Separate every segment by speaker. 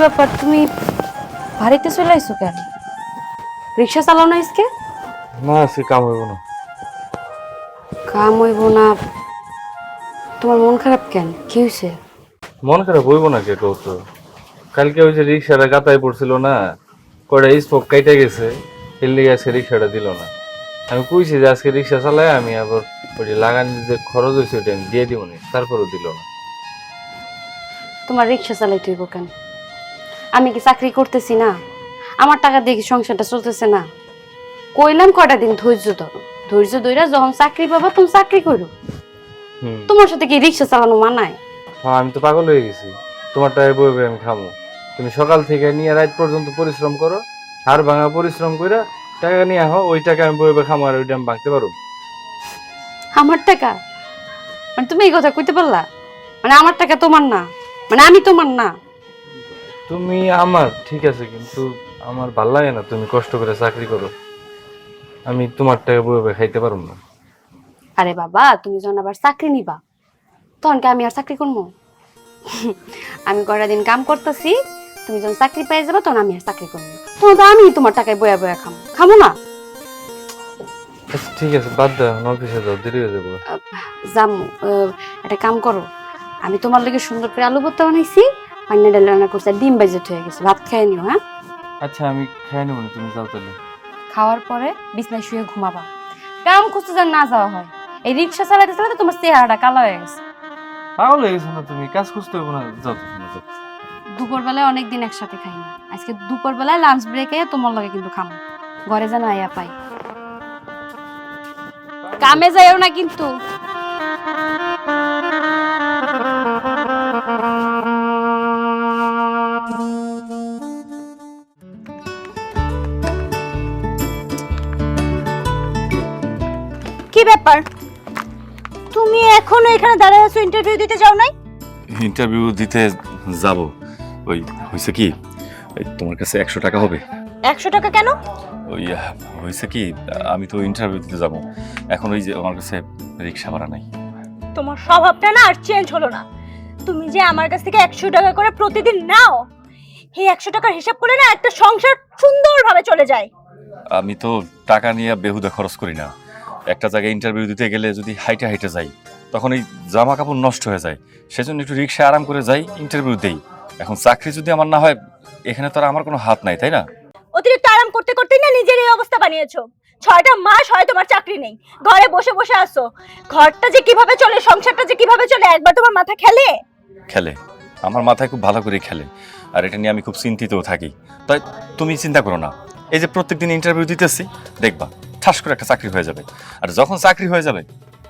Speaker 1: ব্যাপার, তুমি বাড়িতে চলে আইছো কেন? রিক্সা চালাও না আজকে?
Speaker 2: না আজকে কাম হইব না।
Speaker 1: কাম হইব না? তোমার মন খারাপ কেন? কি হয়েছে?
Speaker 2: মন খারাপ হইব না কে কৌত? কালকে ওই যে রিক্সাটা গাতায় পড়ছিল না, কয়টা স্পোক কাইটা গেছে, এর লেগে আজকে রিক্সাটা দিল না। আমি কইছি যে আজকে রিক্সা চালাই আমি আবার ওই যে লাগানোর যে খরচ হয়েছে ওইটা আমি দিয়ে দিব না, তারপরও দিল না।
Speaker 1: তোমার রিক্সা চালাইতে হইব কেন? আমি কি চাকরি করতেছি না? আমার টাকা দিয়ে কি সংসারটা চলতেছে না? কইলাম কয়টা দিন ধৈর্য ধরো, ধৈর্য ধইরা যখন চাকরি পাবা তুমি চাকরি করো। তোমার সাথে কি রিক্সা চালানো মানায়?
Speaker 2: হ্যাঁ আমি তো পাগল হয়ে গেছি। তোমার টাকা বইবে আমি খামো? তুমি সকাল থেকে নিয়ে রাত পর্যন্ত পরিশ্রম করো, হাড় ভাঙা পরিশ্রম করে টাকা নিয়ে আহ, ওই টাকা আমি বইবে খামো আর ওইটা আমি ভাঙতে পারো।
Speaker 1: আমার টাকা? মানে তুমি এই কথা কইতে পারলা? মানে আমার টাকা তোমার না, মানে আমি তোমার না?
Speaker 2: তুমি আমার ঠিক আছে, কিন্তু আমার ভাল লাগে না তুমি কষ্ট করে চাকরি করো, আমি তোমার টাকা বইবে খাইতে পারবো না।
Speaker 1: আরে বাবা, তুমি যখন আবার চাকরি নিবা তখন কি আমি আর চাকরি করবো? আমি কয়টা দিন কাম করতেছি, তুমি যখন চাকরি পেয়ে যাবে তখন আমি আর চাকরি করবো। তখন তো আমি তোমার টাকায় বয়া বয়া খামো, খামো না?
Speaker 2: আচ্ছা ঠিক আছে, বাদ দাও, অফিসে যাও, দেরি হয়ে যাবো।
Speaker 1: জামু, একটা কাম করো, আমি তোমার লাগে সুন্দর করে আলু ভর্তা বানাইছি, পান্না ডাল রান্না করছি, আর ডিম বাজেট হয়ে গেছে, ভাত খেয়ে নিও। হ্যাঁ
Speaker 2: আচ্ছা আমি খাই নেবো না, তুমি যাও তাহলে।
Speaker 1: খাওয়ার পরে বিছনায় শুয়ে ঘুমাবা, কাম খুঁজতে যেন না যাওয়া হয়। এই রিক্সা চালাতে চালাতে তোমার চেহারাটা কালো হয়ে গেছে।
Speaker 2: পাগল হয়ে গেছো না তুমি? কাজ খুঁজতে হবে না, যাও তুমি যাও।
Speaker 1: দুপুর বেলায় অনেকদিন একসাথে খাই না, আজকে দুপুর বেলায় লাঞ্চ ব্রেকে তোমার লগে কিন্তু খামো, ঘরে যেন আয়া পাই। কামে যাইও না কিন্তু।
Speaker 3: কি ব্যাপার, তুমি এখনো এখানে দাঁড়ায় আছো? ইন্টারভিউ দিতে যাও নাই?
Speaker 4: ইন্টারভিউ দিতে যাব। ওই হয়েছে কি, তোমার কাছে 100 টাকা হবে?
Speaker 3: 100 টাকা কেন?
Speaker 4: ওই হয়েছে কি, আমি তো ইন্টারভিউ দিতে যাব, এখন ওই যে আমার কাছে রিক্সা ভাড়া নাই।
Speaker 3: তোমার স্বভাবটা না আর চেঞ্জ হলো না। তুমি যে আমার কাছ থেকে 100 টাকা করে প্রতিদিন নাও, এই 100 টাকার হিসাব করলে না একটা সংসার সুন্দরভাবে চলে যায়।
Speaker 4: আমি তো টাকা নিয়ে বেহুদা খরচ করি না। একটা জায়গায় ইন্টারভিউ দিতে গেলে যদি হাইটে হাইটে যাই তখন এই জামা কাপড় নষ্ট হয়ে যায়, সেজন্য একটু রিক্সায় আরাম করে যাই, ইন্টারভিউ দেই। এখন চাকরি যদি আমার না হয়, এখানে তো আর আমার কোনো হাত নাই, তাই না?
Speaker 3: অতিরিক্ত আরাম করতে করতেই না নিজের এই অবস্থা বানিয়েছো। 6টা মাস হয় তোমার চাকরি নেই, ঘরে বসে বসে আছো। ঘরটা যে কিভাবে চলে, সংসারটা যে কিভাবে চলে, একবার তোমার মাথা খেলে?
Speaker 4: খেলে, আমার মাথায় খুব ভালো করে খেলে, আর এটা নিয়ে আমি খুব চিন্তিতও থাকি। তাই তুমি চিন্তা করো না, এই যে প্রত্যেকদিন ইন্টারভিউ দিতেছি, দেখবা ঠাস করে একটা চাকরি হয়ে যাবে। আর যখন চাকরি হয়ে যাবে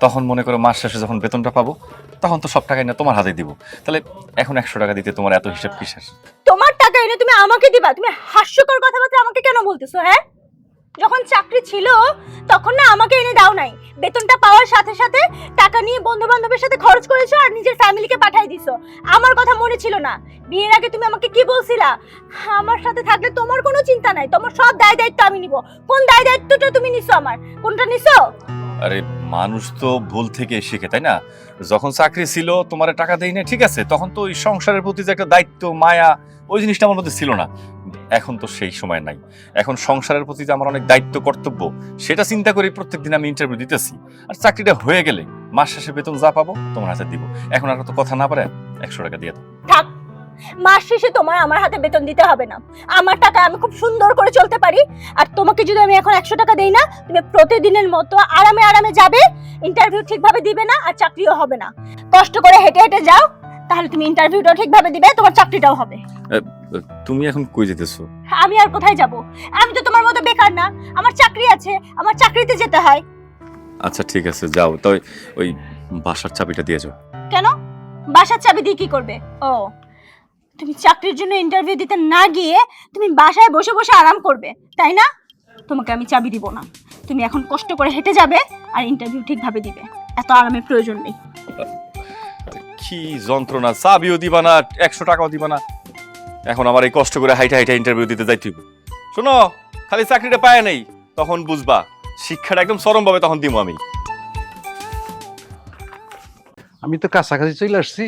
Speaker 4: তখন মনে করো মাস শেষে যখন বেতনটা পাবো তখন তো সব টাকা এনে তোমার হাতে দিব। তাহলে এখন 100 টাকা দিতে তোমার এত হিসাব কিসের?
Speaker 3: তোমার টাকা এনে তুমি আমাকে দিবা? তুমি হাস্যকর কথাবার্তা আমাকে কেন বলতেছো? হ্যাঁ, যখন চাকরি ছিল তখন না আমাকে এনে দাও নাই, বেতনটা পাওয়ার সাথে সাথে টাকা নিয়ে বন্ধু বান্ধবের সাথে খরচ করেছো আর নিজের ফ্যামিলিকে পাঠিয়ে দিছো। আমার কথা মনে ছিল না? বিয়ের আগে তুমি আমাকে কি বলছিলা? আমার সাথে থাকলে তোমার কোনো চিন্তা নাই, তোমার সব দায় দায়িত্ব আমি নিব। কোন দায় দায়িত্বটা তুমি নিছো? আমার কোনটা নিছো?
Speaker 4: আরে মানুষ তো ভুল থেকে শিখে, তাই না? যখন চাকরি ছিল তোমার টাকা দেই না, ঠিক আছে, তখন তো ওই সংসারের প্রতি যে একটা দায়িত্ব মায়া, ওই জিনিসটা আমার মধ্যে ছিল না। এখন তো সেই সময় নাই। এখন সংসারের প্রতি যে আমার অনেক দায়িত্ব কর্তব্য, সেটা চিন্তা করে প্রত্যেকদিন আমি ইন্টারভিউ দিতেছি। আর চাকরিটা হয়ে গেলে মাস শেষে বেতন যা পাবো তোমার হাতে দিব। এখন আর তো কথা না পারে 100 টাকা দিয়ে দাও।
Speaker 3: থাক, মাস শেষে তোমার আমার হাতে বেতন দিতে হবে না। আমার টাকা আমি খুব সুন্দর করে চলতে পারি। আর তোমাকে যদি আমি এখন 100 টাকা দেই না, তুমি প্রতিদিনের মতো আরামে আরামে যাবে, ইন্টারভিউ ঠিকভাবে দিবে না, আর চাকরিও হবে না। কষ্ট করে হেঁটে হেঁটে যাও, তাহলে তুমি ইন্টারভিউটাও ঠিকভাবে দিবে, তোমার চাকরিটাও হবে।
Speaker 4: তুমি এখন কই যেতেছো?
Speaker 3: আমি আর কোথায় যাব? আমি তো তোমার মতো বেকার না, আমার চাকরি আছে, আমার চাকরিতে যেতে হয়।
Speaker 4: আচ্ছা ঠিক আছে, যাও। তাই ওই বাসার চাবিটা দিয়ে যাও।
Speaker 3: কেন? বাসার চাবি দিয়ে কি করবে? ও, তুমি চাকরির জন্য ইন্টারভিউ দিতে না গিয়ে তুমি বাসায় বসে বসে আরাম করবে, তাই না? তোমাকে আমি চাবি দিব না। তুমি এখন কষ্ট করে হেঁটে যাবে আর ইন্টারভিউ ঠিকভাবে দিবে। এত আরামের প্রয়োজন নেই।
Speaker 4: কি যন্ত্রণা! চাবিও দিবা না, 100 টাকাও দিবা না। এখন আমার এই কষ্ট করে হাইটা হাইটা ইন্টারভিউ দিতে যাইতে হইব। শোনো, খালি চাকরিটা পায় নাই তখন বুঝবা শিক্ষাটা একদম চরম ভাবে তখন দিব আমি।
Speaker 5: আমি তো কাছাকাছি চলে আসছি,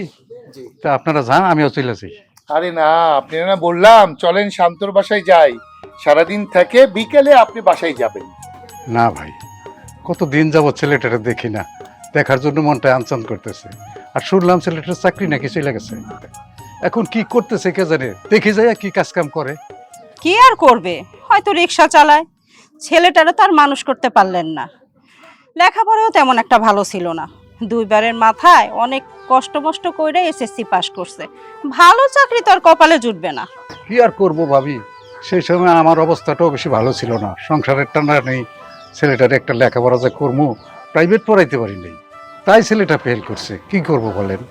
Speaker 5: তা আপনারা যান, আমিও চলে আসি। আরে না, আপনি না বললাম চলেন শান্তর বাসায় যাই, সারাদিন থেকে বিকেলে আপনি বাসায় যাবেন।
Speaker 6: না ভাই, কত দিন যাবত ছেলেটারে দেখি না, দেখার জন্য মনটা আনচান করতেছে। আর শুনলাম ছেলেটার চাকরি নাকি চলে গেছে। এখন কি করতেছে কে জানে, দেখি যায় কি কাজ কাম করে।
Speaker 7: কি আর করবে, হয়তো রিক্সা চালায়। ছেলেটারে তো আর মানুষ করতে পারলেন না। লেখাপড়াও তেমন একটা ভালো ছিল না, দুইবারের মাথায় অনেক কষ্ট করে এসএসসি পাস করছে। ভালো চাকরি তো আর কপালে জুটবে না।
Speaker 6: কি আর করবো ভাবি, সেই সময় আমার অবস্থাটাও বেশি ভালো ছিল না, সংসারের টানা নেই। ছেলেটার একটা লেখাপড়া যে করবো, প্রাইভেট পড়াইতে পারি নাই, তাই ছেলেটা ফেল করছে। কি করব বলেন?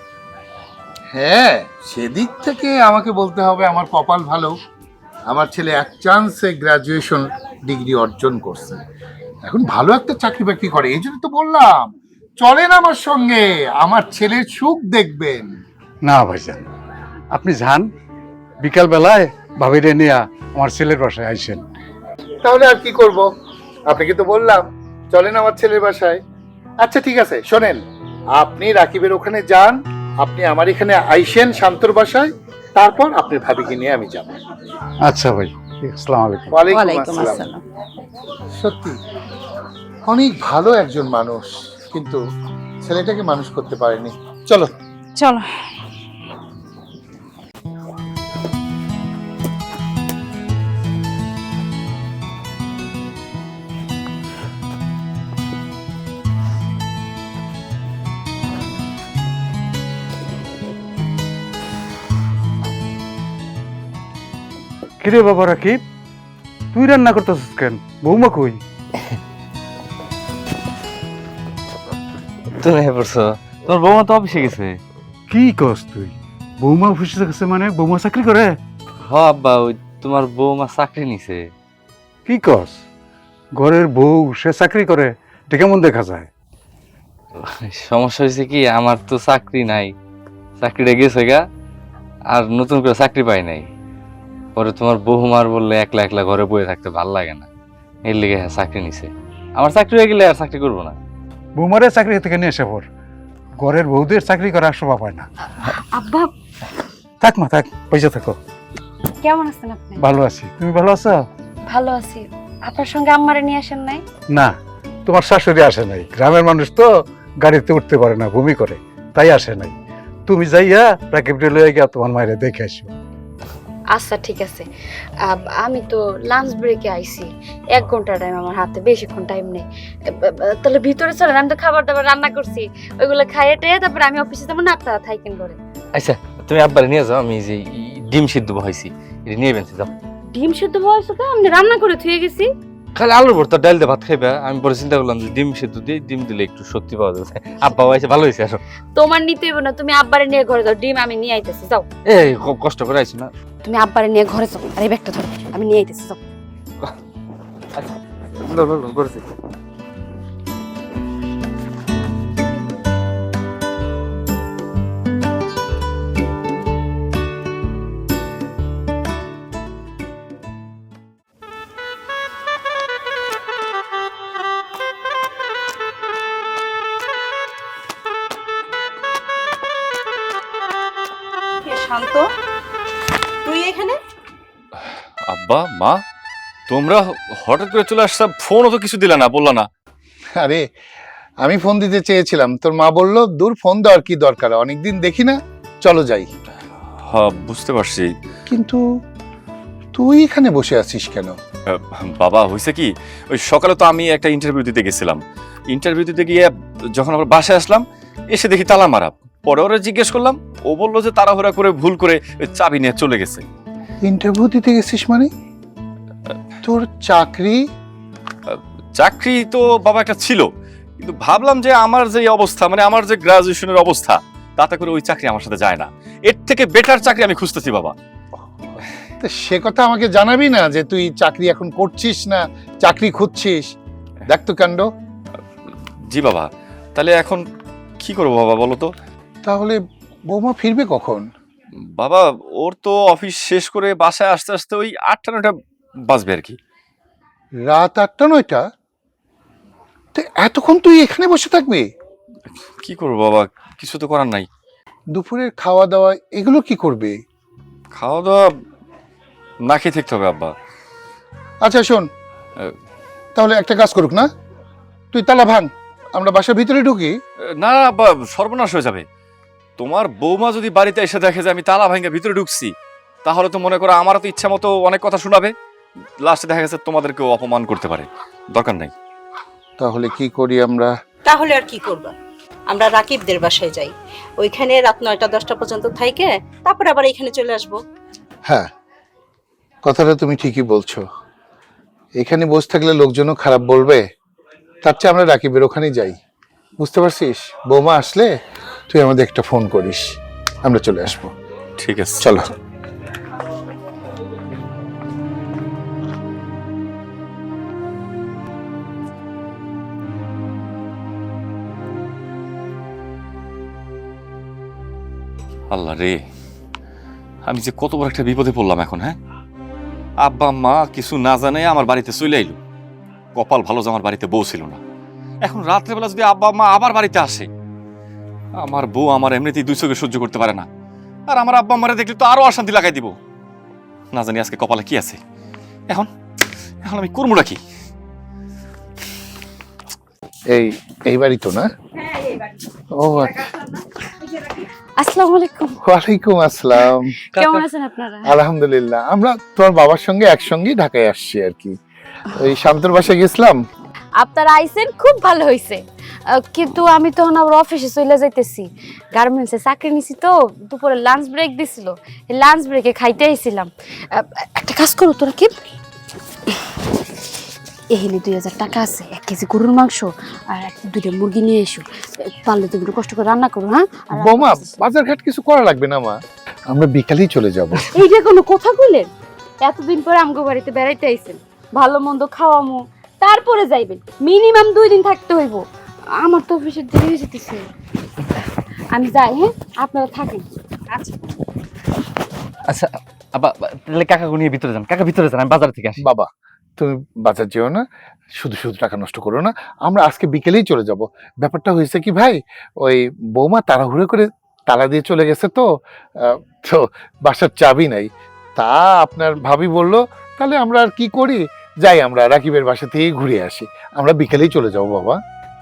Speaker 5: হ্যাঁ, সেদিক থেকে আমাকে বলতে হবে আমার কপাল ভালো, আমার ছেলে এক চান্সে গ্রাজুয়েশন ডিগ্রি অর্জন করছে, এখন ভালো একটা চাকরি বাকরি করে। এই জন্য তো বললাম চলেন আমার সঙ্গে, আমার ছেলের সুখ দেখবেন।
Speaker 6: না ভাইজান, আপনি যান, বিকাল বেলায় ভাবিরে নিয়ে আমার ছেলের বাসায় আইসেন।
Speaker 5: তাহলে আর কি করব, আপনাকে তো বললাম চলেন আমার ছেলের বাসায়। আচ্ছা ঠিক আছে, শোনেন, আপনি রাকিবের ওখানে যান, আপনি আমার এখানে আইসেন শান্তর বাসায়, তারপর আপনার ভাবিকে নিয়ে আমি যাব।
Speaker 6: আচ্ছা ভাই, আসসালামু আলাইকুম।
Speaker 5: ওয়ালাইকুম আসসালাম। সত্যি অনেক ভালো একজন মানুষ, কিন্তু ছেলেটাকে মানুষ করতে পারেনি। চলো
Speaker 7: চলো।
Speaker 6: কিরে বাবা রাকিব, তুই রান্না করতেছিস কেন? বৌমা কই?
Speaker 2: তুমি হ্যাঁ পড়ছো, তোমার বৌমা তো অফিসে গেছে।
Speaker 6: কি কস তুই? বৌমা অফিসে গেছে মানে? বৌমা চাকরি করে?
Speaker 2: হ আব্বা, ওই তোমার বৌমা চাকরি নিছে।
Speaker 6: কি কস? ঘরের বউ সে চাকরি করে, এটা কেমন দেখা যায়?
Speaker 2: সমস্যা হয়েছে কি, আমার তো চাকরি নাই, চাকরিটা গেছে গা, আর নতুন করে চাকরি পাই নাই। পরে তোমার বৌমার বললে একলা একলা ঘরে বসে থাকতে ভাল লাগে না, এর লিগে হ্যাঁ চাকরি নিছে। আমার চাকরি হয়ে গেলে আর চাকরি করবো না।
Speaker 6: বৌমারে চাকরি থেকে নিয়ে এসে পর, ঘরের বউদের চাকরি করার শোভা পায় না।
Speaker 1: আব্বা
Speaker 6: থাক মা থাক, পয়সা থাকো।
Speaker 1: কেমন আছেন আপনি?
Speaker 6: ভালো আছি, তুমি ভালো আছো?
Speaker 1: ভালো আছি। আপনার সঙ্গে আম্মারে নিয়ে আসেন নাই?
Speaker 6: না, তোমার শাশুড়ি আসে নাই, গ্রামের মানুষ তো গাড়িতে উঠতে পারে না, বমি করে, তাই আসে নাই। তুমি যাইয়া রাকিবরে লইয়া গিয়া তোমার মায়ের দেখে আসো।
Speaker 1: আচ্ছা ঠিক আছে। আমি তো লাঞ্চ ব্রেকে আইছি, 1 ঘন্টা টাইম আমার হাতে, বেশিক্ষণ টাইম নেই। তাহলে ভিতরে চলেন, আমি তো খাবার দাবার রান্না করছি, ওইগুলো খাইয়ে টেয়ে তারপরে আমি অফিসে যাবো না, আপনারা থাইকেন করে।
Speaker 2: আচ্ছা তুমি আব্বারে নিয়ে যাও, আমি যে ডিম সিদ্ধ বহাইছি এটা নিয়ে বেঁচে যাও।
Speaker 1: ডিম সিদ্ধ বয়সে তো আমি রান্না করে থুয়ে গেছি।
Speaker 2: খালি আলুর ভর্তা ডাল দিয়ে ভাত খাইবা। আমি পরে চিন্তা করলাম যে ডিম সিদ্ধ দিয়ে, ডিম দিলে একটু শক্তি পাওয়া যাবে। আব্বা হয়েছে, ভালো হয়েছে। আসো,
Speaker 1: তোমার নিতে হইব না, তুমি আব্বারে নিয়ে ঘরে যাও, ডিম আমি নিয়ে আইতেছি, যাও।
Speaker 2: এই কষ্ট করে আইছি না।
Speaker 1: তুমি আব্বারে নিয়ে ঘরে যাও, আর এই ব্যাগটা ধরো, আমি নিয়ে আইতেছি, যাও।
Speaker 2: করেছি।
Speaker 7: শান্ত, তুই এখানে?
Speaker 4: আব্বা মা, তোমরা হঠাৎ করে চলে আসছো, ফোনও তো কিছু দিলে না, বললা না।
Speaker 5: আরে আমি ফোন দিতে চেয়েছিলাম, তোর মা বললো দূর, ফোন দেওয়ার কি দরকার, অনেকদিন দেখি না, চলো যাই।
Speaker 4: হ্যাঁ বুঝতে পারছি।
Speaker 5: কিন্তু তুই এখানে বসে আছিস কেন?
Speaker 4: বাবা হয়েছে কি, ওই সকালে তো আমি একটা ইন্টারভিউ দিতে গেছিলাম, ইন্টারভিউ দিতে গিয়ে যখন আবার বাসায় আসলাম, এসে দেখি তালা মারা। পরে ওরা জিজ্ঞেস করলাম, ও বললো যে তাড়াহুড়া করে ভুল করে ওই চাবি নিয়ে চলে গেছে।
Speaker 5: ইন্টারভিউ দিতে গেছিস মানে? তোর চাকরি?
Speaker 4: চাকরি তো বাবা একটা ছিল, কিন্তু ভাবলাম যে আমার যে অবস্থা, মানে আমার যে গ্রাজুয়েশনের অবস্থা, তাতে করে ওই চাকরি আমার সাথে যায় না, এর থেকে বেটার চাকরি আমি খুঁজতেছি বাবা।
Speaker 5: তো সে কথা আমাকে জানাবি না যে তুই চাকরি এখন করছিস না, চাকরি খুঁজছিস? দেখ তো কাণ্ড।
Speaker 4: জি বাবা, তাহলে এখন কি করবো বাবা বলো তো?
Speaker 5: তাহলে বৌমা ফিরবে কখন?
Speaker 4: বাবা ওর তো অফিস শেষ করে বাসায় আসতে আসতে ওই 8টা-9টা বাজবে আর কি।
Speaker 5: রাত 8টা-9টা? তো এতক্ষণ তুই এখানে বসে থাকবি?
Speaker 4: কি করবো বাবা, কিছু তো করার নাই।
Speaker 5: দুপুরের খাওয়া দাওয়া এগুলো কি করবে?
Speaker 4: খাওয়া দাওয়া না খেয়ে থাকতে হবে আব্বা।
Speaker 5: আচ্ছা শোন, তাহলে একটা কাজ করুক না, তুই তালা ভাঙ, আমরা বাসার ভিতরে ঢুকি।
Speaker 4: না আব্বা, সর্বনাশ হয়ে যাবে। তোমার বৌমা যদি বাড়িতে এসে দেখে যে আমি তালা ভাঙে ভিতরে ঢুকছি, তাহলে তো মনে করো আমারও তো ইচ্ছা মতো অনেক কথা শোনাবে, লাস্টে দেখা গেছে তোমাদেরকেও অপমান করতে পারে। দরকার নাই।
Speaker 5: তাহলে কি করি আমরা?
Speaker 7: তাহলে আর কি করবা, আমরা রাকিবদের বাসায় যাই, ওইখানে রাত 9টা-10টা পর্যন্ত থাইকে তারপর আবার এখানে চলে আসবো।
Speaker 5: হ্যাঁ, কথাটা তুমি ঠিকই বলছো। এখানে বসে থাকলে লোকজনও খারাপ বলবে, তার চেয়ে আমরা রাকিবের ওখানেই যাই। বুঝতে পারছিস? বৌমা আসলে তুই আমাদের একটা ফোন করিস, আমরা চলে আসবো।
Speaker 4: ঠিক আছে,
Speaker 5: চলো।
Speaker 4: আল্লাহ রে, আমি যে কত বড় একটা বিপদে পড়লাম এখন। হ্যাঁ, আব্বা মা কিছু না জানে আমার বাড়িতে চলে আইলো। কপাল ভালো যে আমার বাড়িতে বউ ছিল না। এখন রাত্রেবেলা যদি আব্বা মা আবার বাড়িতে আসে, আমার বউ আমার এমনিতেই 2 চোখে সহ্য করতে পারে না, আর আমার আব্বা মারে দেখলে তো আরো অশান্তি লাগাই দিব। না জানি আজকে কপালে কি আছে। এখন এখন আমি করবো কি?
Speaker 5: এই বাড়ি তো না? ও আচ্ছা।
Speaker 1: আসসালামু আলাইকুম।
Speaker 5: ওয়ালাইকুম আসসালাম।
Speaker 1: কেমন আছেন আপনারা?
Speaker 5: আলহামদুলিল্লাহ, আমরা তোমার বাবার সঙ্গে একসঙ্গেই ঢাকায় আসছি আর কি। ওই শান্তর বাসায় গেছিলাম।
Speaker 1: আপনারা আইছেন, খুব ভালো হইছে। কিন্তু আমি তখন আবার অফিসে চলে যাইতেছি, গার্মেন্টসে চাকরি নিছি তো, দুপুরে লাঞ্চ ব্রেক দিছিল, এই লাঞ্চ ব্রেকে খাইতে আইছিলাম। একটা কাজ করো তোরা, কি এখানে 2000 টাকা আছে, 1 কেজি গরুর মাংস আর 2টা মুরগি নিয়ে এসো। পারলে তুমি একটু কষ্ট করে রান্না করো। হ্যাঁ
Speaker 5: বৌমা, বাজার ঘাট কিছু করা লাগবে না মা, আমরা বিকালেই চলে যাব।
Speaker 1: এইটা কোনো কথা কইলেন? এতদিন পরে আমগো বাড়িতে বেড়াইতে আইছেন, ভালো মন্দ খাওয়ামু, তারপরে যাইবেন। মিনিমাম 2 দিন থাকতে হইব। আমার তো অফিসের দেরি হয়ে যেতেছে, আমি যাই। হ্যাঁ, আপনারা থাকেন।
Speaker 7: আচ্ছা
Speaker 2: আচ্ছা আব্বা, তাহলে কাকাকে নিয়ে ভিতরে যান। কাকা ভিতরে যান, আমি বাজার থেকে আসি।
Speaker 5: বাবা, তুমি বাজার যেও না, শুধু শুধু টাকা নষ্ট করো না, আমরা আজকে বিকেলেই চলে যাব। ব্যাপারটা হয়েছে কি ভাই, ওই বৌমা তাড়াহুড়ো করে তালা দিয়ে চলে গেছে তো, তো বাসার চাবি নাই। তা আপনার ভাবি বলল, তাহলে আমরা আর কি করি, যাই আমরা রাকিবের বাসা থেকে ঘুরে আসি। আমরা বিকেলেই চলে যাব বাবা।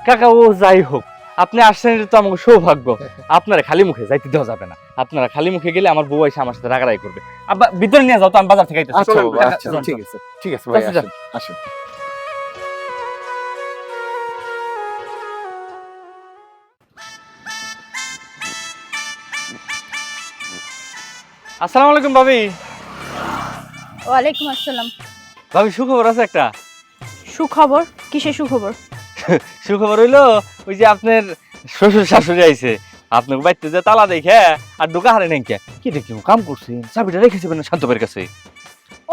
Speaker 2: কাকা, ও যাই হোক, আপনি আসছেন, এটা তো আমাকে সৌভাগ্য। আপনারা খালি মুখে যাইতে দেওয়া যাবে না। আপনারা খালি মুখে গেলে আমার বউ এসে আমার সাথে রাগারাগি করবে। আব্বা ভিতরে নিয়ে যাও তো, আমি বাজার থেকে আইতেছি।
Speaker 5: আচ্ছা
Speaker 2: চলেন,
Speaker 5: বাবা,
Speaker 2: কাকা,
Speaker 5: আচ্ছা
Speaker 2: চলেন,
Speaker 5: ঠিক
Speaker 2: চলেন।
Speaker 5: আছে, ঠিক আছে ভাই,
Speaker 2: আচ্ছা,
Speaker 5: আসেন আসেন।
Speaker 2: আসসালামু আলাইকুম ভাবি।
Speaker 3: ওয়ালাইকুম আসসালাম।
Speaker 2: ভাবি, সুখবর আছে একটা।
Speaker 3: সুখবর? কিসের সুখবর?
Speaker 2: সুখবর হইলো, ওই যে আপনার শ্বশুর শাশুড়ি আইছে, আপনাকে বাড়িতে যে তালা দেখে আর ঢোকা হারে নাই। কি দেখি কাম করছেন, চাবিটা রেখেছে শান্তবের কাছে।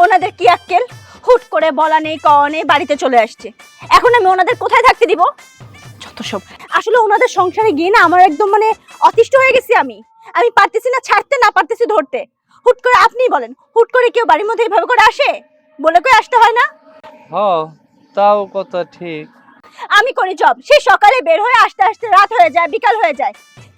Speaker 3: ওনাদের কি আক্কেল? হুট করে বলা নেই কওয়া নেই বাড়িতে চলে আসছে, এখন আমি ওনাদের কোথায় থাকতে দিব? যত সব। আসলে ওনাদের সংসারে গিয়ে না আমার একদম মানে অতিষ্ঠ হয়ে গেছি। আমি পারতেছি না ছাড়তে, না পারতেছি ধরতে। হুট করে আপনিই বলেন, হুট করে কেউ বাড়ির মধ্যে এইভাবে করে আসে? বলে কই আসতে হয় না?
Speaker 2: তাও কথা ঠিক।
Speaker 3: আমি করি জব, সে সকালে বের হয়ে আসতে আসতে রাত হয়ে যায়, বিকাল হয়ে যায়।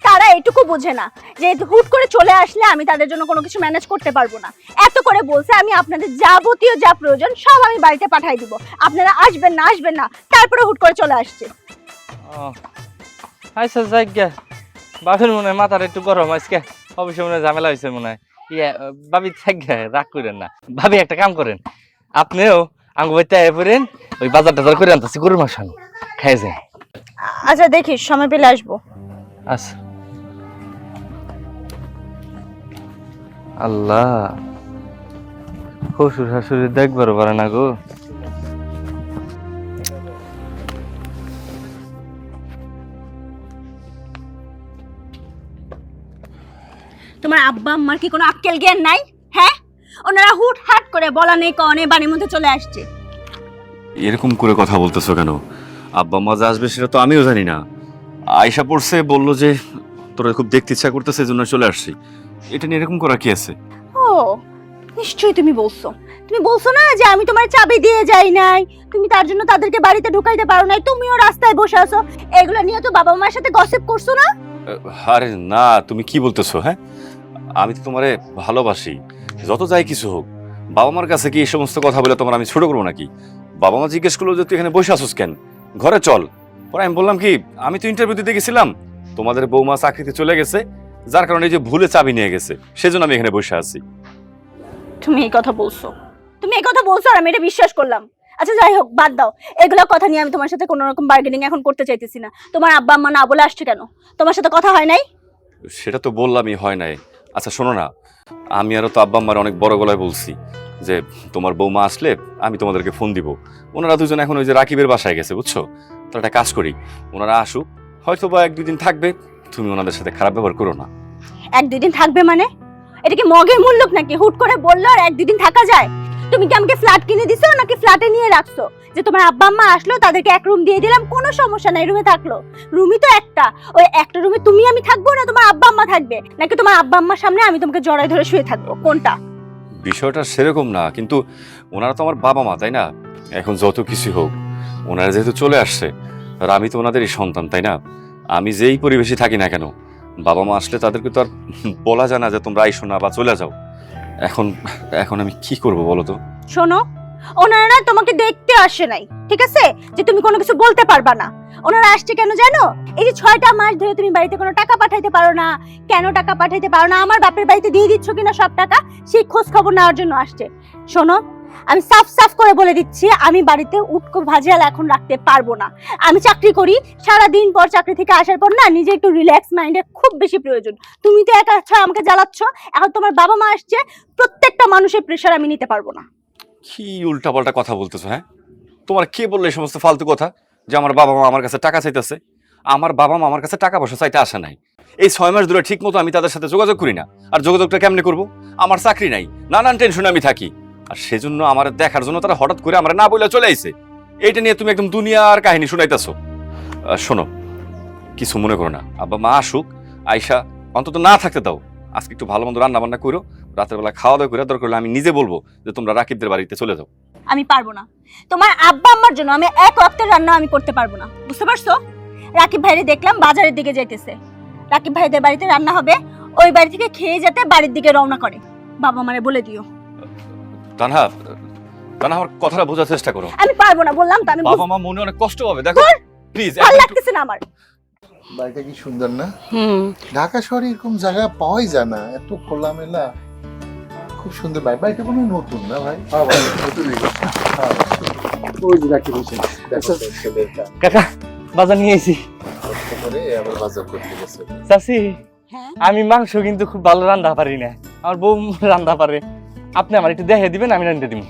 Speaker 3: তারা এটুকু বোঝে না যে হুট করে চলে আসলে আমি তাদের জন্য কোনো কিছু ম্যানেজ করতে পারবো না। এত করে বলছে আমি আপনাদের যাবতীয় যা প্রয়োজন সব আমি বাড়িতে পাঠাই দিব, আপনারা আসবেন না আসবেন না, তারপরে হুট করে চলে আসছে।
Speaker 2: আচ্ছা যাই গে, বাপের মনে হয় মাথার একটু গরম আজকে, অবশ্যই মনে হয় ঝামেলা হয়েছে মনে হয়। ভাবি থাক গে, রাগ করেন না। ভাবি একটা কাম করেন, আপনিও আঙ্গু বাড়িতে আয় পড়েন, ওই বাজার টাজার করে আনতেছি, গরুর মাংস খাই যায়।
Speaker 3: আচ্ছা দেখি সময় পেলে আসবো।
Speaker 2: আচ্ছা। আল্লাহ, শ্বশুর শাশুড়ি দেখবারও পারে না গো।
Speaker 3: তোমার আব্বা আম্মার কি কোনো আক্কেল জ্ঞান নাই? হ্যাঁ, ওনারা হুট হাট করে বলা নেই কওয়া নেই বাড়ির মধ্যে চলে আসছে।
Speaker 4: এরকম করে কথা বলতেছো কেন? আব্বা মা যে আসবে সেটা তো আমিও জানি না। আয়শা পড়ছে, বললো যে তোরা খুব দেখতে ইচ্ছা করতেছে, এই জন্য চলে আসছি। এটা নিয়ে এরকম করা কি আছে?
Speaker 3: ও নিশ্চয়ই তুমি বলছো না যে আমি তোমার চাবি দিয়ে যাই নাই, তুমি তার জন্য তাদেরকে বাড়িতে ঢুকাইতে পারো নাই, তুমিও রাস্তায় বসে আছো। এগুলো নিয়ে তো বাবা মায়ের সাথে গসিপ করছো না?
Speaker 4: আরে না, তুমি কি বলতেছো? হ্যাঁ, আমি তো তোমারে ভালোবাসি, যত যাই কিছু হোক, বাবা মার কাছে কি এই সমস্ত কথা বলে তোমার আমি ছোট করবো নাকি? বাবা মা জিজ্ঞেস করলো যে তুই এখানে বসে আসুস কেন, ঘরে চল। পরে আমি বললাম কি, আমি তো ইন্টারভিউ দিতে গেছিলাম, তোমাদের বৌমা চাকরিতে চলে গেছে, যার কারণে এই যে ভুলে চাবি নিয়ে গেছে, সেজন্য আমি এখানে বসে আছি।
Speaker 3: তুমি এই কথা বলছো, তুমি এই কথা বলছো আর আমি এটা বিশ্বাস করলাম। আচ্ছা যাই হোক, বাদ দাও এগুলো কথা নিয়ে। আমি তোমার সাথে কোনো রকম বার্গেনিং এখন করতে চাইতেছি না। তোমার আব্বা আম্মা না বলে আসছে কেন? তোমার সাথে কথা হয় নাই?
Speaker 4: সেটা তো বললামই, হয় নাই। আচ্ছা শোনো না, আমি আরো তো আব্বা আম্মার অনেক বড় গলায় বলছি যে তোমার বৌমা আসলে আমি তোমাদেরকে ফোন দিব। ওনারা দুজন এখন ওই যে রাকিবের বাসায় গেছে, বুঝছো? তো একটা কাজ করি, ওনারা আসুক, হয়তো বা 1-2 দিন থাকবে, তুমি ওনাদের সাথে খারাপ ব্যবহার করো না।
Speaker 3: 1-2 দিন থাকবে মানে? এটা কি মগের মূল্যক নাকি? হুট করে বললো আর 1-2 দিন থাকা যায়? তুমি কি আমাকে ফ্ল্যাট কিনে দিছো নাকি ফ্ল্যাটে নিয়ে রাখছো? যে তোমার আব্বা আম্মা আসলো, তাদেরকে এক রুম দিয়ে দিলাম, কোনো সমস্যা নাই, রুমে থাকলো। রুমই তো একটা, ওই একটা রুমে তুমি আমি থাকবো না তোমার আব্বা আম্মা থাকবে? নাকি তোমার আব্বা আম্মার সামনে আমি তোমাকে জড়ায় ধরে শুয়ে থাকবো? কোনটা?
Speaker 4: বিষয়টা সেরকম না, কিন্তু ওনারা তো আমার বাবা মা, তাই না? এখন যত কিছু হোক, ওনারা যেহেতু চলে আসছে, আর আমি তো ওনাদেরই সন্তান, তাই না? আমি যেই পরিবেশে থাকি না কেন, বাবা মা আসলে তাদেরকে তো আর বলা যায় না যে তোমরা আইসো না বা চলে যাও। এখন এখন আমি কি করব বলো তো?
Speaker 3: শোনো, ওনারা না তোমাকে দেখতে আসে নাই, ঠিক আছে? যে তুমি কোনো কিছু বলতে পারবা না। ওনারা আসছে কেন জানো? এই যে 6টা মাস ধরে তুমি বাড়িতে কোনো টাকা পাঠাইতে পারো না, কেন টাকা পাঠাইতে পারো না, আমার বাপের বাড়িতে দিয়ে দিচ্ছ কিনা সব টাকা, সেই খোঁজ খবর নেওয়ার জন্য আসছে। শোনো, আমি সাফ সাফ করে বলে দিচ্ছি, আমি বাড়িতে উটকো ভাজিয়াল এখন রাখতে পারবো না। আমি চাকরি করি, সারা দিন পর চাকরি থেকে আসার পর না নিজে একটু রিল্যাক্স মাইন্ডে খুব বেশি প্রয়োজন। তুমি তো একা আছো, আমাকে জ্বালাচ্ছ। এখন তোমার বাবা মা আসছে, প্রত্যেকটা মানুষের প্রেশার আমি নিতে পারবো না।
Speaker 4: কি উল্টাপাল্টা কথা বলতেছো? হ্যাঁ, তোমার কে বললো এই সমস্ত ফালতু কথা যে আমার বাবা মা আমার কাছে টাকা চাইতেছে? আমার বাবা মা আমার কাছে টাকা পয়সা চাইতে আসে নাই। এই 6 মাস ধরে ঠিক মতো আমি তাদের সাথে যোগাযোগ করি না। আর যোগাযোগটা কেমনে করব? আমার চাকরি নাই, নানান টেনশনে আমি থাকি, আর সেজন্য আমার দেখার জন্য তারা হঠাৎ করে আমার না বলে চলে আইছে। এইটা নিয়ে তুমি একদম দুনিয়ার কাহিনী শুনাইতেছো। শোনো, কিছু মনে করো না, আব্বা মা আসুক, আয়শা অন্তত না থাকতে দাও। আজকে একটু ভালো মন্দ রান্না বান্না করো, রাতের বেলা খাওয়া দাওয়া করে দরকার হলে আমি নিজে বলবো যে তোমরা রাকিবদের বাড়িতে চলে যাও।
Speaker 3: আমি পারবো না। তোমার আব্বা আম্মার জন্য আমি এক ওয়াক্তের রান্না আমি করতে পারবো না, বুঝতে পারছো? রাকিব ভাইরে দেখলাম বাজারের দিকে যাইতেছে, রাকিব ভাইদের বাড়িতে রান্না হবে, ওই বাড়ি থেকে খেয়ে যেতে বাড়ির দিকে রওনা করে। বাবা মারে বলে দিও।
Speaker 4: তানহা, আমার কথাটা বোঝার চেষ্টা করো।
Speaker 3: আমি পারবো না, বললাম তো। আমি
Speaker 4: বাবা মা মনে অনেক কষ্ট হবে, দেখো প্লিজ।
Speaker 3: ভালো লাগতেছে না আমার।
Speaker 5: বাড়িটা কি সুন্দর না? ঢাকা শহরে এরকম জায়গা পাওয়াই যায় না, এত খোলামেলা, খুব সুন্দর। বাড়িটা কোনো নতুন না ভাই? ওই যে রাখি বসে দেখো ছেলেটা
Speaker 8: কাকা বাজার নিয়ে এসেছি।
Speaker 5: কষ্ট করে আবার বাজার করতে গেছে।
Speaker 8: চাচি,
Speaker 3: হ্যাঁ?
Speaker 8: আমি মাংস কিন্তু খুব ভালো রান্না পারি না, আমার বউ রান্না পারে। আপনি আমার একটু দেখে দিবেন, আমি রান্না দিব।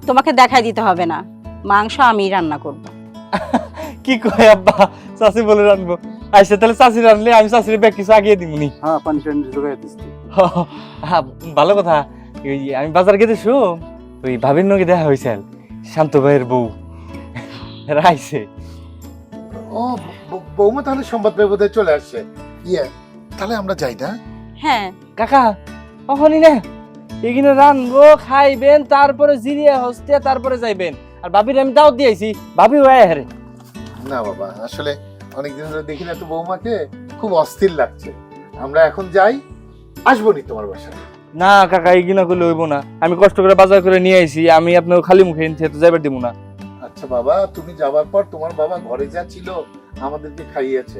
Speaker 7: তোমাকে দেখাই দিতে হবে না, মাংস আমি রান্না করব।
Speaker 8: কি কয় আব্বা, চাচি বলে রানবো। আচ্ছা তাহলে চাচি রানলে আমি চাচির ব্যাগ কিছু আগিয়ে দিবনি।
Speaker 6: হ্যাঁ, পানি টানি জোগাই দিচ্ছি।
Speaker 8: ভালো কথা। ওই আমি বাজার গেতে শো, ওই ভাবির নগে দেখা হয়েছে, শান্ত ভাইয়ের বউ রাইছে।
Speaker 5: ও বৌমা তাহলে সংবাদ পেয়ে বোধহয় চলে আসছে। ইয়ে, তাহলে আমরা যাই না?
Speaker 7: হ্যাঁ
Speaker 8: কাকা কখনই না, এখানে রানবো, খাইবেন, তারপরে জিরিয়া হস্তে তারপরে যাইবেন। আর ভাবির আমি দাওয়াত দিয়েছি, ভাবি ওয়া হারে।
Speaker 5: না বাবা, আসলে অনেকদিন ধরে দেখি না তো বৌমাকে, খুব অস্থির লাগছে। আমরা এখন যাই, আসবো নি তোমার বাসায়।
Speaker 8: না কাকা, এগিনা করলে হইব না, আমি কষ্ট করে বাজার করে নিয়ে আইছি, আমি আপনাকে খালি মুখে নিতে তো যাইবার দিব না।
Speaker 5: আচ্ছা বাবা, তুমি যাবার পর তোমার বাবা ঘরে যা ছিল আমাদেরকে খাইয়েছে।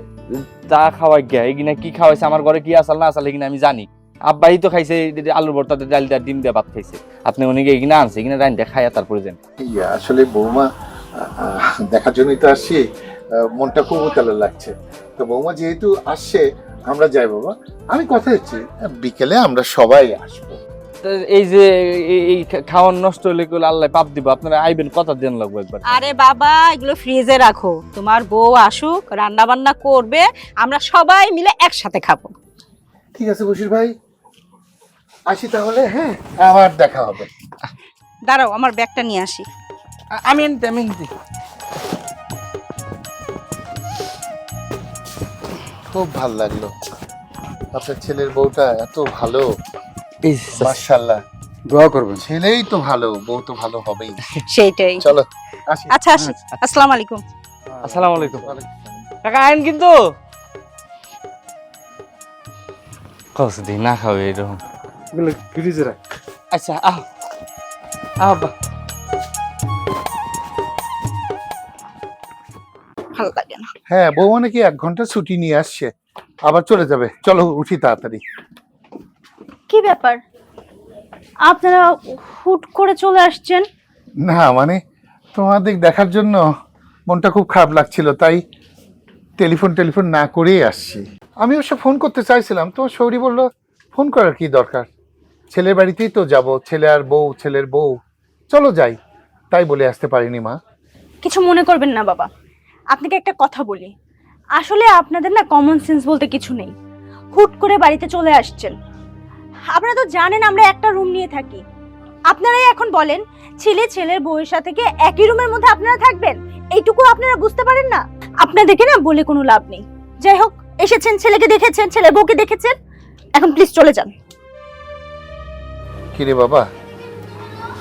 Speaker 8: তা খাওয়াই গিয়া এগিনা কি খাওয়াইছে, আমার ঘরে কি আসাল না আসাল এগিনা আমি জানি। আব্বাই তো খাইছে আলুর ভর্তা, ডাল দিয়ে ডিম দিয়ে ভাত খাইছে। আপনি উনিকে এগিনা আনছে, এগিনা রাইন দিয়ে খাইয়া তারপরে যান।
Speaker 5: ইয়া, আসলে বৌমা দেখার জন্যই তো আসছি, মনটা খুব উতালা লাগছে। তো বৌমা যেহেতু আসছে, আমরা যাই বাবা। আমি কথা দিচ্ছি বিকেলে আমরা সবাই আসবো।
Speaker 8: তো এই যে এই খাওয়ান নষ্ট হলে আল্লাহ পাপ দিব, আপনারা আইবেন, কথা দেন লাগবে একবার।
Speaker 7: আরে বাবা, এগুলো ফ্রিজে রাখো, তোমার বউ আসুক, রান্না বান্না করবে, আমরা সবাই মিলে একসাথে খাবো।
Speaker 5: ঠিক আছে বশির ভাই, আসি তাহলে। হ্যাঁ, আবার দেখা হবে।
Speaker 7: দাঁড়াও, আমার ব্যাগটা নিয়ে আসি।
Speaker 8: আমি আনতে
Speaker 5: খুব ভালো লাগলো, আপনার ছেলের বউটা এত ভালো, মাশাআল্লাহ।
Speaker 6: দোয়া করবেন।
Speaker 5: ছেলেই তো ভালো, বউ তো ভালো হবেই।
Speaker 7: সেইটাই।
Speaker 5: চলো আসি।
Speaker 7: আচ্ছা আসি, আসসালামু আলাইকুম।
Speaker 8: আসসালামু আলাইকুম। কাকা আইন কিন্তু কস দিন না খাবে এরকম।
Speaker 6: এগুলো ফ্রিজে রাখ।
Speaker 8: আচ্ছা আব্বা
Speaker 7: ভালো লাগে না।
Speaker 5: হ্যাঁ, বৌমা নাকি 1 ঘন্টা ছুটি নিয়ে আসছে, আবার চলে যাবে। চলো উঠি তাড়াতাড়ি।
Speaker 3: কি ব্যাপার, আপনারা হুট করে চলে আসছেন?
Speaker 5: না মানে তোমাদের দেখার জন্য মনটা খুব খারাপ লাগছিল, তাই টেলিফোন না করেই আসছি। আমি অবশ্য ফোন করতে চাইছিলাম, তো শৌরি বলল ফোন করার কি দরকার, ছেলের বাড়িতেই তো যাব, ছেলে আর বউ, ছেলের বউ, চলো যাই, তাই বলে আসতে পারিনি মা।
Speaker 3: কিছু মনে করবেন না বাবা, আপনাকে একটা কথা বলি, আসলে আপনাদের না কমন সেন্স বলতে কিছু নেই। হুট করে বাড়িতে চলে আসছেন, আপনারা তো জানেন আমরা একটা রুম নিয়ে থাকি। আপনারাই এখন বলেন ছেলের বউয়ের সাথে কি একই রুমের মধ্যে আপনারা থাকবেন? এইটুকু আপনারা বুঝতে পারেন না? আপনাদেরকে না বলে কোনো লাভ নেই। যাই হোক, এসেছেন, ছেলেকে দেখেছেন, ছেলের বউকে দেখেছেন, এখন প্লিজ চলে যান।
Speaker 5: কিরে বাবা,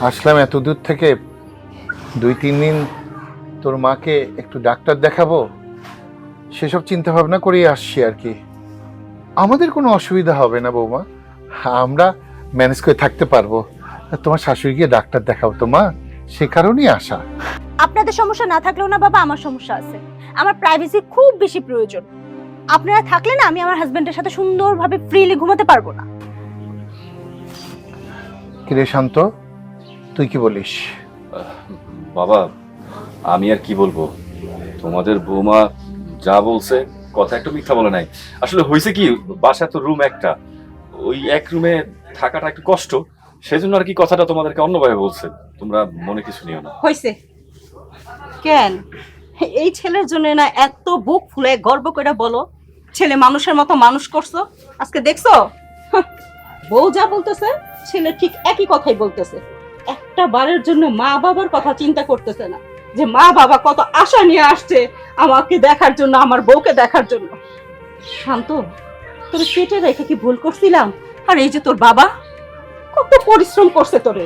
Speaker 5: আসলাম এত দূর থেকে, 2-3 দিন তোর মাকে একটু ডাক্তার দেখাবো, সেসব চিন্তা ভাবনা করেই আসছি আর কি। আমাদের কোনো অসুবিধা হবে না বৌমা, আমরা ম্যানেজ করে থাকতে পারবো। তোমার শাশুড়িকে ডাক্তার দেখাও তো মা, সে কারণেই আসা।
Speaker 3: আপনাদের সমস্যা না থাকলেও না বাবা, আমার সমস্যা আছে। আমার প্রাইভেসি খুব বেশি প্রয়োজন। আপনারা থাকলে না আমি আমার হাজবেন্ডের সাথে সুন্দরভাবে ফ্রিলি ঘুমাতে পারবো না।
Speaker 5: কিরে শান্ত, তুই কি বলিস?
Speaker 4: বাবা, আমি আর কি বলবো, তোমাদের বৌমা যা বলছে কথা একটু মিথ্যা বলে নাই। আসলে হয়েছে কি, বাসা তো রুম একটা, ওই এক রুমে থাকাটা একটু কষ্ট, সেজন্য আর কি কথাটা তোমাদেরকে অন্যভাবে বলছে, তোমরা মনে কিছু নিও না।
Speaker 7: হইছে কেন এই ছেলের জন্য না এত বুক ফুলে গর্ব করে বলো, ছেলে মানুষের মতো মানুষ করছো, আজকে দেখছো বউ যা বলতেছে ছেলে ঠিক একই কথাই বলতেছে। একটা বারের জন্য মা বাবার কথা চিন্তা করতেছে না, যে মা বাবা কত আশা নিয়ে আসছে আমাকে দেখার জন্য, আমার বউকে দেখার জন্য। শান্ত, তোর পেটে রেখে কি ভুল করছিলাম? আর এই যে তোর বাবা কত পরিশ্রম করছে, তোরে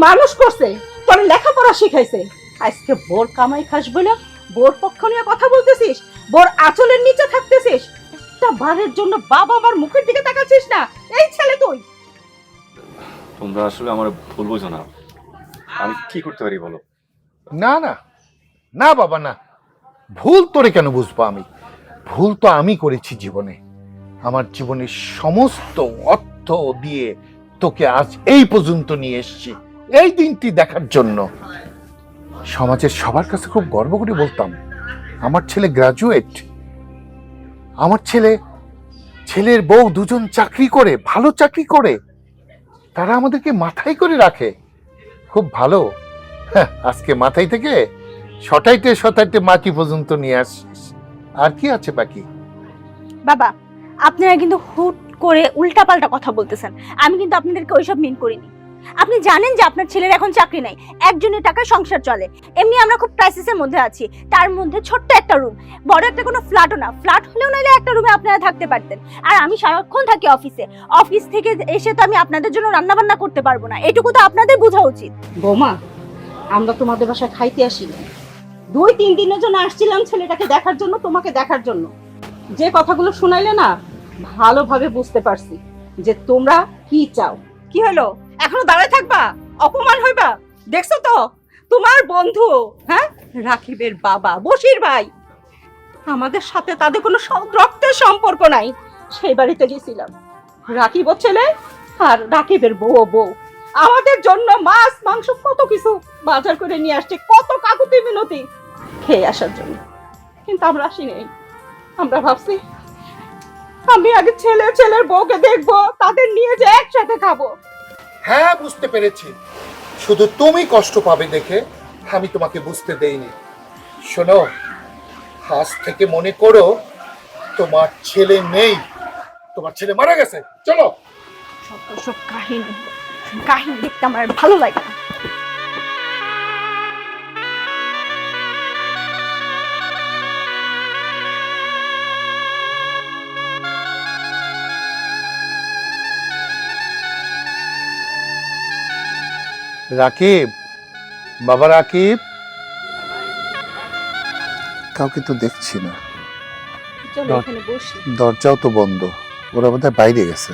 Speaker 7: মানুষ করছে, তোর লেখাপড়া শিখাইছে, আজকে বোর কামাই খাস বলে বোর পক্ষ নিয়ে কথা বলতেছিস, বোর আঁচলের নিচে থাকতেছিস, একটা বারের জন্য বাবা আমার মুখের দিকে তাকাচ্ছিস না? এই ছেলে তুই।
Speaker 4: তোমরা আসলে আমার ভুল বোঝো না, আমি কি করতে পারি বলো?
Speaker 5: না না না বাবা, না, ভুল তোরে কেন বুঝবো আমি? ভুল তো আমি করেছি জীবনে, আমার জীবনের সমস্ত অর্থ দিয়ে তোকে আজ এই পর্যন্ত নিয়ে এসেছি, এই দিনটি দেখার জন্য। সমাজের সবার কাছে খুব গর্ব করে বলতাম আমার ছেলে গ্রাজুয়েট, আমার ছেলের বউ দুজন চাকরি করে, ভালো চাকরি করে, তারা আমাদেরকে মাথায় করে রাখে, খুব ভালো। হ্যাঁ, আজকে মাথায় থেকে সটাইতে মাটি পর্যন্ত নিয়ে আসিস, আর কি আছে বাকি?
Speaker 3: বাবা, আপনারা কিন্তু হুট করে উল্টাপাল্টা কথা বলতেছেন। আমি কিন্তু আপনাদেরকে ওইসব মিন করিনি। আপনি জানেন যে আপনার ছেলের এখন চাকরি নাই, একজনের টাকায় সংসার চলে। এমনি আমরা খুব ক্রাইসিসের মধ্যে আছি, তার মধ্যে ছোট্ট একটা রুম, বড় একটা কোনো ফ্ল্যাটও না, ফ্ল্যাট হলেও নাইলে একটা রুমে আপনারা থাকতে পারতেন। আর আমি সারাক্ষণ থাকি অফিসে, অফিস থেকে এসে তো আমি আপনাদের জন্য রান্না বান্না করতে পারবো না, এটুকু তো আপনাদের বোঝা উচিত।
Speaker 7: বৌমা, আমরা তোমাদের বাসায় খাইতে আসিনি, 2-3 দিনের জন্য আসছিলাম ছেলেটাকে দেখার জন্য, তোমাকে দেখার জন্য। যে কথাগুলো শুনাইলে না ভালোভাবে বুঝতে পারছি যে তোমরা কি চাও। কি হলো, এখনো দাঁড়ায় থাকবা? অপমান হইবা? দেখছো তো তোমার বন্ধু, হ্যাঁ, রাকিবের বাবা, বশির ভাই, আমাদের সাথে তাদের কোনো রক্তের সম্পর্ক নাই। সেই বাড়িতে গেছিলাম, রাকিব ছেলে আর রাকিবের বউ আমাদের জন্য মাছ মাংস কত কিছু বাজার করে নিয়ে আসছে, কত কাকুতি মিনতি খেয়ে আসার জন্য, কিন্তু আমরা আসি নাই। আমরা ভাবছি আমি আগে ছেলের বউকে দেখবো, তাদের নিয়ে যে একসাথে খাবো।
Speaker 5: হ্যাঁ, বুঝতে পেরেছি, শুধু তুমি কষ্ট পাবে দেখে আমি তোমাকে বুঝতে দেইনি। শোনো, আজ থেকে মনে করো তোমার ছেলে নেই, তোমার ছেলে মারা গেছে। চলো।
Speaker 3: সব কাহিনী দেখতে আমার ভালো লাগে না।
Speaker 5: রাকিব, বাবা রাকিব, কাউকে তো দেখছি না,
Speaker 7: চলো এখানে বসি।
Speaker 5: দরজাও তো বন্ধ, ওরা বোধহয় বাইরে গেছে।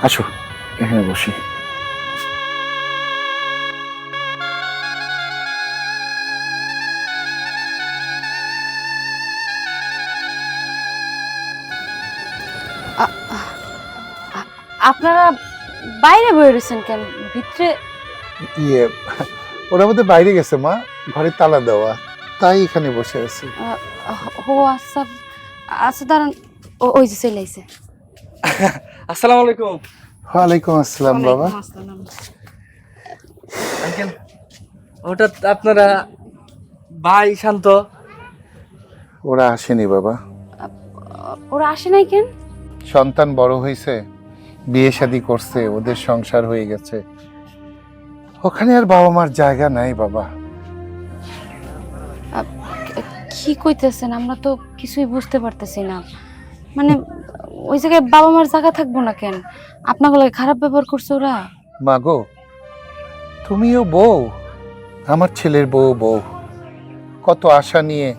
Speaker 5: আসো এখানে বসি।
Speaker 1: আপনারা বাইরে বয়ে রয়েছেন কেন? ভিতরে
Speaker 5: ইয়ে, ওরা বোধহয় বাইরে গেছে মা, ঘরে তালা দেওয়া, তাই এখানে বসে আছি।
Speaker 1: ও আচ্ছা আচ্ছা, দাঁড়ান, ওই যে চলে আইছে।
Speaker 8: আসসালামু আলাইকুম
Speaker 5: ওয়ালাইকুম আসসালাম বাবা।
Speaker 8: আঙ্কেল। হঠাৎ আপনারা ভাই শান্ত?
Speaker 5: ওরা আসেনি বাবা,
Speaker 1: ওরা আসে নাই কেন?
Speaker 5: সন্তান বড় হয়েছে, বিয়ে শাদী করছে, ওদের সংসার হয়ে গেছে, ওখানে আর বাবা মার জায়গা নাই বাবা।
Speaker 1: কি কইতেছেন? আমরা তো কিছুই বুঝতে পারতেছি না। মানে ওই জায়গায় বাবা মার জায়গা থাকবো না কেন? আপনাগুলো খারাপ ব্যবহার করছে ওরা?
Speaker 5: মাগো, তুমিও বউ, আমার ছেলের বউ, কত আশা নিয়ে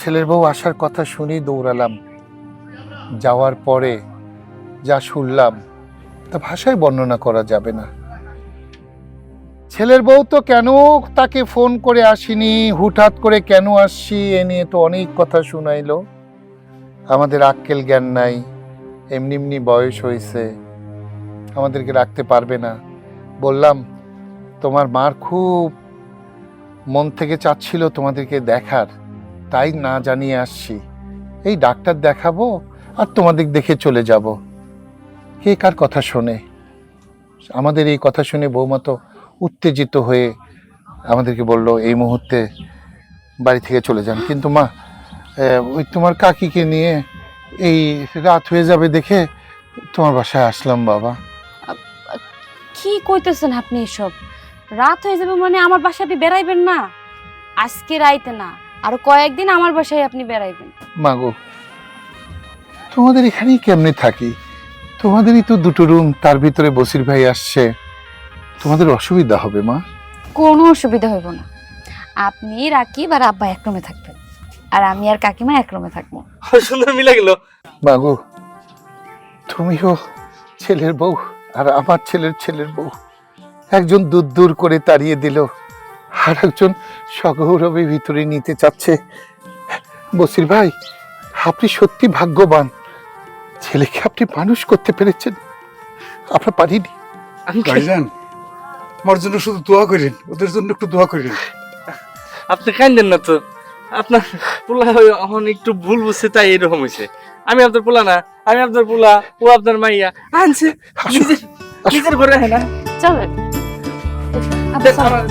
Speaker 5: ছেলের বউ আসার কথা শুনেই দৌড়ালাম। যাওয়ার পরে যা শুনলাম তা ভাষায় বর্ণনা করা যাবে না। ছেলের বউ তো কেন তাকে ফোন করে আসিনি, হুটহাট করে কেন আসছি, এ নিয়ে তো অনেক কথা শুনাইলো। আমাদের আক্কেল জ্ঞান নাই, এমনি এমনি বয়স হয়েছে, আমাদেরকে রাখতে পারবে না। বললাম তোমার মার খুব মন থেকে চাচ্ছিল তোমাদেরকে দেখার, তাই না জানিয়ে আসছি। এই ডাক্তার দেখাবো আর তোমাদের দেখে চলে যাব। কে কার কথা শোনে? আমাদের এই কথা শুনে বৌমা তো উত্তেজিত হয়ে আমাদেরকে বলল এই মুহূর্তে বাড়ি থেকে চলে যান। কিন্তু মা, ওই তোমার কাকিকে নিয়ে এই রাত হয়ে যাবে দেখে তোমার বাসায় আসলাম বাবা।
Speaker 1: কি কইতেছেন আপনি এসব? রাত হয়ে যাবে মানে আমার বাসায় আপনি বেড়াইবেন না? আজকে রাইতে না, আরো কয়েকদিন আমার বাসায় আপনি বেড়াইবেন।
Speaker 5: মাগো, তোমাদের এখানেই কেমনে থাকি? তোমাদেরই তো দুটো রুম, তার ভিতরে বসির ভাই আসছে, তোমাদের অসুবিধা হবে মা?
Speaker 1: কোনো অসুবিধা হইব না। আপনি, রাকিব আর আব্বা এক রুমে থাকবেন, আর আমি আর কাকিমা এক রুমে থাকবো।
Speaker 8: সুন্দর মিলে গেল।
Speaker 5: মাগো, তুমিও ছেলের বউ আর আমার ছেলের বউ, একজন দূর দূর করে তাড়িয়ে দিল, আর একজন সগৌরবে ভিতরে নিতে চাচ্ছে। বসির ভাই, আপনি সত্যি ভাগ্যবান, ছেলেকে আপনি মানুষ করতে পেরেছেন, আমরা পারিনি।
Speaker 6: ভাইজান, আমার জন্য শুধু দোয়া করেন, ওদের জন্য একটু দোয়া করেন।
Speaker 8: আপনি কান্দেন না তো, আপনার পোলা এখন একটু ভুল বুঝছে তাই এরকম হয়েছে। আমি আপনার পোলা না, আমি আপনার পোলা, ও আপনার মাইয়া আনছে নিজের ঘরে। হ্যাঁ না
Speaker 1: চলেন।
Speaker 8: আমার